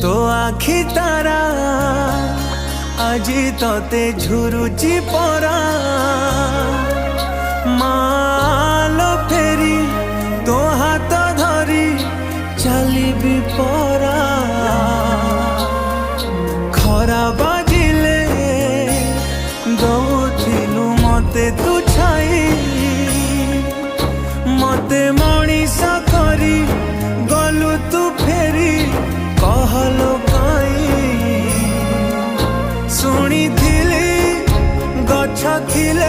तो आखि तारा আজি तते झुरुची परा मालो फेरी तो हाथ धरी चली परा खरा बाजिले दौथिलु मते तू छाई मते मनीष करी गलु तू फेरी कहलो काई शुणी गछ खिले